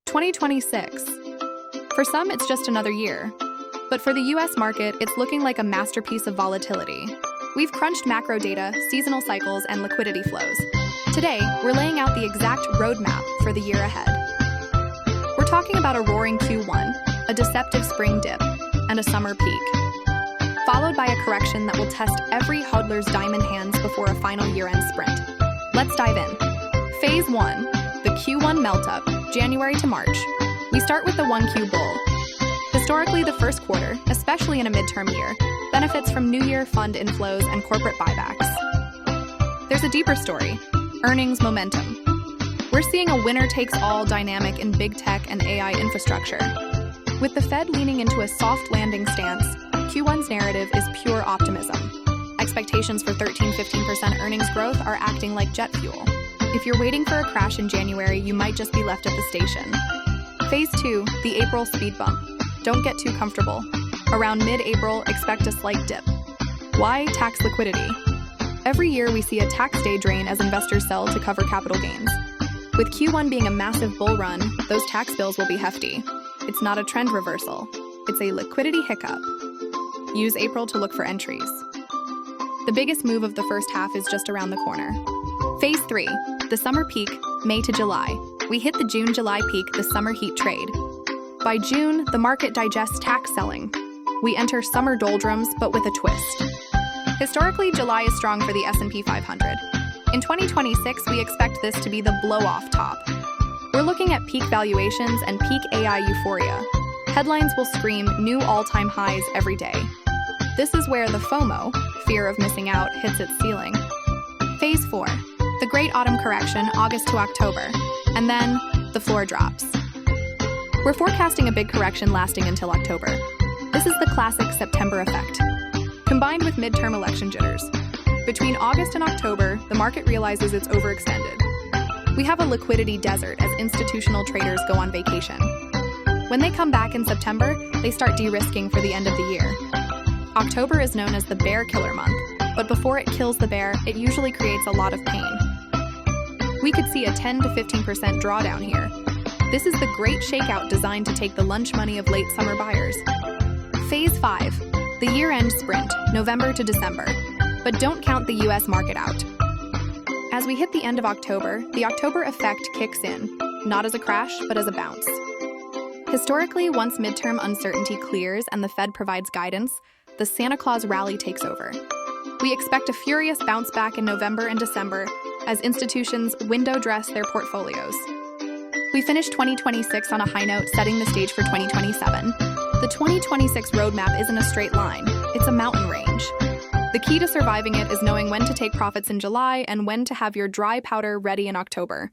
2026. For some, it's just another year. But for the US market, it's looking like a masterpiece of volatility. We've crunched macro data, seasonal cycles, and liquidity flows. Today, we're laying out the exact roadmap for the year ahead. We're talking about a roaring Q1, a deceptive spring dip, and a summer peak, followed by a correction that will test every hodler's diamond hands before a final year-end sprint. Let's dive in. Phase 1, the Q1 melt-up, January to March. We start with the 1Q bull. Historically, the first quarter, especially in a midterm year, benefits from New Year fund inflows and corporate buybacks. There's a deeper story, earnings momentum. We're seeing a winner-takes-all dynamic in big tech and AI infrastructure. With the Fed leaning into a soft landing stance, Q1's narrative is pure optimism. Expectations for 13-15% earnings growth are acting like jet fuel. If you're waiting for a crash in January, you might just be left at the station. Phase 2, the April speed bump. Don't get too comfortable. Around mid-April, expect a slight dip. Why tax liquidity? Every year we see a tax day drain as investors sell to cover capital gains. With Q1 being a massive bull run, those tax bills will be hefty. It's not a trend reversal. It's a liquidity hiccup. Use April to look for entries. The biggest move of the first half is just around the corner. Phase 3, the summer peak, May to July. We hit the June-July peak, the summer heat trade. By June, the market digests tax selling. We enter summer doldrums, but with a twist. Historically, July is strong for the S&P 500. In 2026, we expect this to be the blow-off top. We're looking at peak valuations and peak AI euphoria. Headlines will scream new all-time highs every day. This is where the FOMO, fear of missing out, hits its ceiling. Phase 4, the Great Autumn Correction, August to October, and then the floor drops. We're forecasting a big correction lasting until October. This is the classic September effect, combined with midterm election jitters. Between August and October, the market realizes it's overextended. We have a liquidity desert as institutional traders go on vacation. When they come back in September, they start de-risking for the end of the year. October is known as the bear killer month, but before it kills the bear, it usually creates a lot of pain. We could see a 10 to 15% drawdown here. This is the great shakeout designed to take the lunch money of late summer buyers. Phase 5, the year-end sprint, November to December. But don't count the US market out. As we hit the end of October, the October effect kicks in, not as a crash, but as a bounce. Historically, once midterm uncertainty clears and the Fed provides guidance, the Santa Claus rally takes over. We expect a furious bounce back in November and December as institutions window dress their portfolios. We finished 2026 on a high note, setting the stage for 2027. The 2026 roadmap isn't a straight line, it's a mountain range. The key to surviving it is knowing when to take profits in July and when to have your dry powder ready in October.